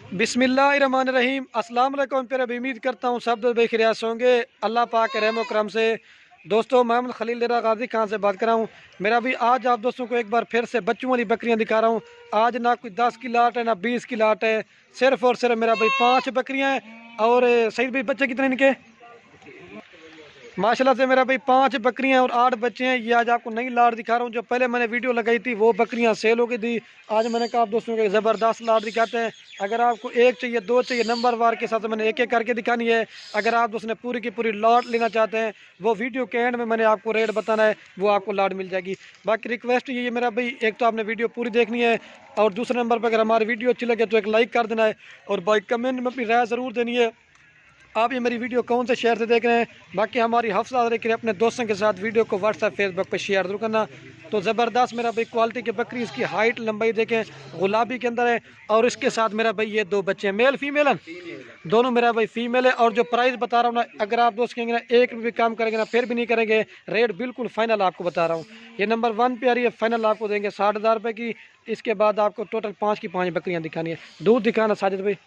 बिस्मिल्लाहिर्रहमानिर्रहीम। अस्सलाम वालेकुम। फिर अभी उम्मीद करता हूँ सब दोस्त खैरियत से होंगे अल्लाह पाक के रहम करम से। दोस्तों मोहम्मद खलील डेरा गाजी खान से बात कर रहा हूँ। मेरा भी आज आप दोस्तों को एक बार फिर से बच्चों वाली बकरियाँ दिखा रहा हूँ। आज ना कोई 10 की लाट है ना 20 की लाट है, सिर्फ और सिर्फ मेरा भाई 5 बकरियाँ हैं। और सही भाई बच्चे कितने इनके? माशाल्लाह से मेरा भाई 5 बकरियां और 8 बच्चे हैं। ये आज आपको नई लाट दिखा रहा हूँ। जो पहले मैंने वीडियो लगाई थी वो बकरियां सेल हो गई थी। आज मैंने कहा आप दोस्तों को ज़बरदस्त लाट दिखाते हैं। अगर आपको एक चाहिए, दो चाहिए, नंबर वार के साथ मैंने एक एक करके दिखानी है। अगर आप दोस्तों ने पूरी की पूरी लाट लेना चाहते हैं वो वीडियो के एंड में मैंने आपको रेट बताना है, वो आपको लाट मिल जाएगी। बाकी रिक्वेस्ट ये है मेरा भाई, एक तो आपने वीडियो पूरी देखनी है और दूसरे नंबर पर अगर हमारी वीडियो अच्छी लगे तो एक लाइक कर देना है और भाई कमेंट में अपनी राय ज़रूर देनी है आप ये मेरी वीडियो कौन से शहर से देख रहे हैं। बाकी हमारी हफ्ता रही अपने दोस्तों के साथ वीडियो को व्हाट्सएप फेसबुक पर शेयर जरूर करना। तो ज़बरदस्त मेरा भाई क्वालिटी की बकरी, इसकी हाइट लंबाई देखें, गुलाबी के अंदर है। और इसके साथ मेरा भाई ये 2 बच्चे हैं, मेल फीमेल हैं दोनों मेरा भाई फीमेल है। और जो प्राइस बता रहा हूँ ना, अगर आप दोस्त कहेंगे ना एक भी काम करेंगे ना फिर भी नहीं करेंगे, रेट बिल्कुल फाइनल आपको बता रहा हूँ। ये नंबर 1 पे आ रही है, फाइनल आपको देंगे 60,000 रुपये की। इसके बाद आपको टोटल 5 की 5 बकरियाँ दिखानी है। दूध दिखाना साजिद भाई।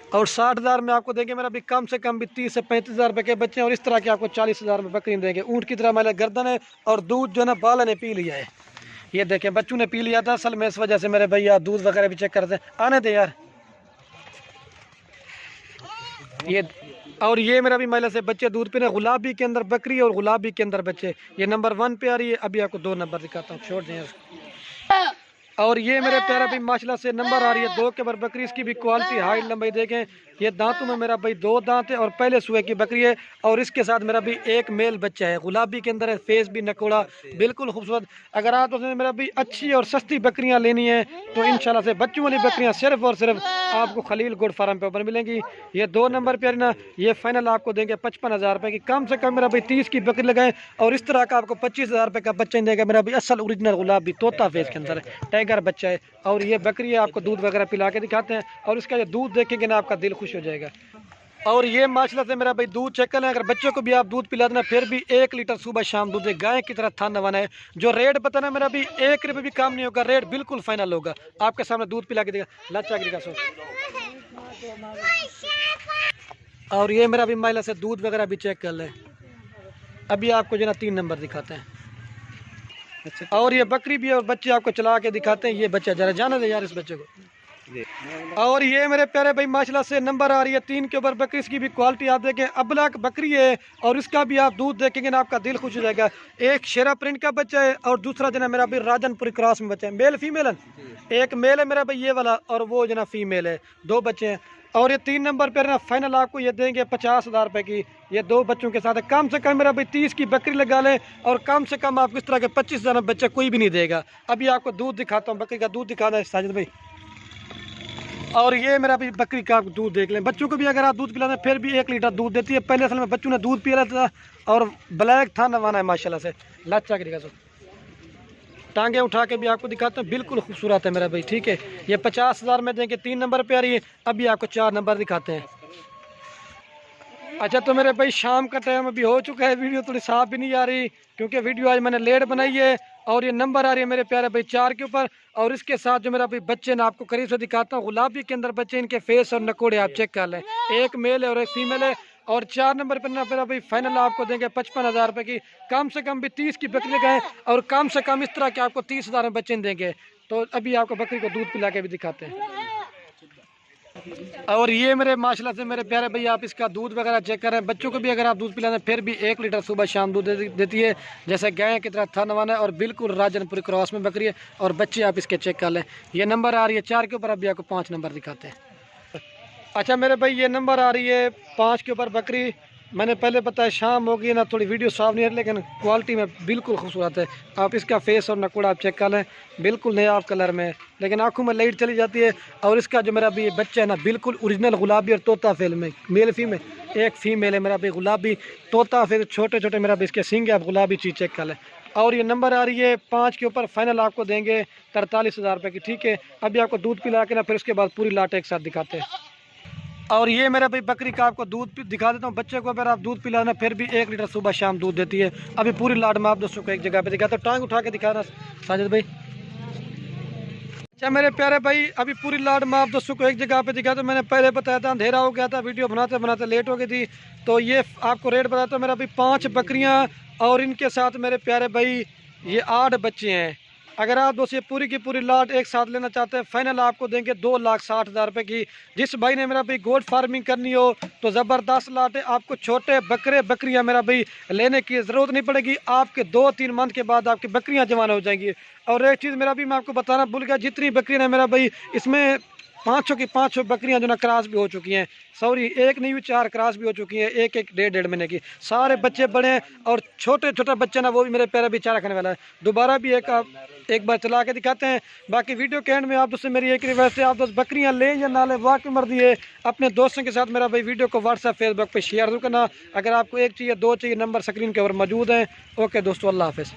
और 60,000 में आपको देंगे मेरा भी कम से कम भी 30 से 35,000 रुपये के बच्चे हैं। और इस तरह के आपको 40,000 में बकरी देंगे। ऊँट की तरह मैंने गर्दन है और दूध जो है ना बाला ने पी लिया है। ये देखें बच्चों ने पी लिया था असल में, इस वजह से मेरे भैया दूध वगैरह भी चेक करते हैं। आने दे यार। ये और ये मेरा भी महिला से बच्चे दूध पीने, गुलाबी के अंदर बकरी और गुलाबी के अंदर बच्चे। ये नंबर 1 पे आ रही है। अभी आपको 2 नंबर दिखाता हूँ, छोड़ दें। और ये मेरे प्यारा भी माशाल्लाह से नंबर आ रही है 2 के ऊपर बकरी। इसकी भी क्वालिटी हाइट लंबाई देखें। ये दांतों में मेरा भाई 2 दांत है और पहले सुए की बकरी है। और इसके साथ मेरा भी एक मेल बच्चा है, गुलाबी के अंदर है, फेस भी नकोड़ा, बिल्कुल खूबसूरत। अगर आप तो मेरा भी अच्छी और सस्ती बकरियां लेनी है तो इंशाल्लाह से बच्चों वाली बकरियां सिर्फ और सिर्फ आपको खलील गुड फार्म पे ऊपर मिलेंगी। ये 2 नंबर पे ना, ये फाइनल आपको देंगे 55,000 रुपये की। कम से कम मेरा भाई 30 की बकरी लगाएं और इस तरह का आपको 25,000 रुपये का बच्चा देगा। मेरा भाई असल ओरिजिनल गुलाबी तोता फेस के अंदर है, टाइगर बच्चा है। और ये बकरी है, आपको दूध वगैरह पिला के दिखाते हैं और इसका जो दूध देखेंगे ना आपका दिल खुश हो जाएगा। और ये माशाल्लाह से मेरा भाई दूध चेक कर लें। अगर बच्चों को भी आप दूध पिला देना फिर भी 1 लीटर सुबह शाम दूध है, गाय की तरह थान नवाना है। जो रेट बताना मेरा भी 1 रुपये भी काम नहीं होगा, रेट बिल्कुल फाइनल होगा। आपके सामने दूध पिला के देगा लच्चा गिरेगा सो। और ये मेरा भी महिला से दूध वगैरह भी चेक कर लें। अभी आपको जो ना 3 नंबर दिखाते हैं। अच्छा, और ये बकरी भी है और बच्चे आपको चला के दिखाते हैं। ये बच्चा जरा जाने दे यार इस बच्चे को। और ये मेरे प्यारे भाई माशाल्लाह से नंबर आ रही है 3 के ऊपर बकरी। इसकी भी क्वालिटी आप देखें, अबलक बकरी है और इसका भी आप दूध देखेंगे ना आपका दिल खुश हो जाएगा। एक शेरा प्रिंट का बच्चा है और दूसरा जो ना मेरा भाई राजनपुरी क्रॉस में बच्चा है। मेल फीमेल है, एक मेल है मेरा भाई ये वाला और वो जो ना फीमेल है, 2 बच्चे हैं। और ये 3 नंबर पर ना फाइनल आपको ये देंगे 50,000 रुपये की। ये 2 बच्चों के साथ है। कम से कम मेरा भाई 30 की बकरी लगा लें और कम से कम आपको इस तरह के 25,000 में बच्चा कोई भी नहीं देगा। अभी आपको दूध दिखाता हूँ, बकरी का दूध दिखाना है साजिद भाई। और ये मेरा भी बकरी का दूध देख लें। बच्चों को भी अगर आप दूध पिलाते हैं फिर भी 1 लीटर दूध देती है। पहले असल में बच्चों ने दूध पिया था और ब्लैक था नवाना है माशाल्लाह से। लच्चा गिरेगा सो। टांगे उठा के भी आपको दिखाते हैं, बिल्कुल खूबसूरत है मेरा भाई। ठीक है, ये 50,000 में देंगे। 3 नंबर पे आ रही है। अभी आपको 4 नंबर दिखाते हैं। अच्छा तो मेरे भाई शाम का टाइम अभी हो चुका है, वीडियो थोड़ी साफ भी नहीं आ रही क्योंकि वीडियो आज मैंने लेट बनाई है। और ये नंबर आ रही है मेरे प्यारे भाई 4 के ऊपर। और इसके साथ जो मेरा भाई बच्चे ना आपको करीब से दिखाता हूँ, गुलाबी के अंदर बच्चे, इनके फेस और नकोड़े आप चेक कर लें। एक मेल है और एक फीमेल है। और 4 नंबर पर ना मेरा भाई फाइनल आपको देंगे 55,000 रुपये की। कम से कम भी 30 की बकरी लगाएं और कम से कम इस तरह के आपको 30,000 में बच्चे देंगे। तो अभी आपको बकरी को दूध पिला के भी दिखाते हैं। और ये मेरे माशाल्लाह से मेरे प्यारे भैया आप इसका दूध वगैरह चेक करें। बच्चों को भी अगर आप दूध पिलाएं फिर भी 1 लीटर सुबह शाम दूध देती है, जैसे गाय की तरह था नवाना है। और बिल्कुल राजनपुरी क्रॉस में बकरी है और बच्चे आप इसके चेक कर लें। ये नंबर आ रही है 4 के ऊपर। अभी आपको 5 नंबर दिखाते हैं। अच्छा मेरे भाई ये नंबर आ रही है 5 के ऊपर बकरी। मैंने पहले बताया शाम होगी ना, थोड़ी वीडियो साफ नहीं है लेकिन क्वालिटी में बिल्कुल खूबसूरत है। आप इसका फेस और नकोड़ा आप चेक कर लें, बिल्कुल नया आप कलर में, लेकिन आंखों में लाइट चली जाती है। और इसका जो मेरा भी बच्चा है ना बिल्कुल ओरिजिनल गुलाबी और तोता फेल में, मेल फीमेल, एक फीमेल है मेरा भी गुलाबी तोता फेल, छोटे छोटे मेरा भी इसके सिंग है। आप गुलाबी चीज़ चेक कर लें। और ये नंबर आ रही है 5 के ऊपर। फाइनल आपको देंगे 43,000 रुपये की। ठीक है, अभी आपको दूध पिला के ना फिर उसके बाद पूरी लाट एक साथ दिखाते हैं। और ये मेरा भाई बकरी का आपको दूध दिखा देता हूँ। बच्चे को अगर आप दूध पिलाना फिर भी 1 लीटर सुबह शाम दूध देती है। अभी पूरी लाट में आप दोस्तों को एक जगह पे दिखाता हूँ। टांग उठा के दिखा रहा साजिद भाई। अच्छा मेरे प्यारे भाई, अभी पूरी लाट मैं आप दोस्तों को एक जगह पे दिखा, तो मैंने पहले बताया था अंधेरा हो गया था, वीडियो बनाते बनाते लेट हो गई थी। तो ये आपको रेट बताया, तो मेरा अभी 5 बकरियां और इनके साथ मेरे प्यारे भाई ये 8 बच्चे हैं। अगर आप दोस्त ये पूरी की पूरी लाट एक साथ लेना चाहते हैं, फाइनल आपको देंगे 2,60,000 रुपये की। जिस भाई ने मेरा भाई गोट फार्मिंग करनी हो तो ज़बरदस्त लाट है। आपको छोटे बकरे बकरियां मेरा भाई लेने की ज़रूरत नहीं पड़ेगी। आपके 2-3 मंथ के बाद आपकी बकरियां जवान हो जाएंगी। और एक चीज़ मेरा भी मैं आपको बताना भूल गया, जितनी बकरियां हैं मेरा भाई इसमें 500 की 500 बकरियां जो ना क्रॉस भी हो चुकी हैं। सॉरी, एक नहीं हुई, 4 क्रॉस भी हो चुकी हैं, एक एक 1.5 महीने की। सारे बच्चे बड़े हैं और छोटे छोटे बच्चे ना वो भी मेरे प्यारे भी चारा खाने वाला है। दोबारा भी एक बार चला के दिखाते हैं। बाकी वीडियो के एंड में आप दोस्तों मेरी एक रिक्वेस्ट है, आप दोस्त बकरियां लें या ना लें वाकई मर्जी है। अपने दोस्तों के साथ मेरा भाई वीडियो को व्हाट्सएप फेसबुक पर शेयर जरूर करना। अगर आपको एक चाहिए, दो चाहिए, नंबर स्क्रीन के ऊपर मौजूद हैं। ओके दोस्तों, अल्लाह हाफिज़।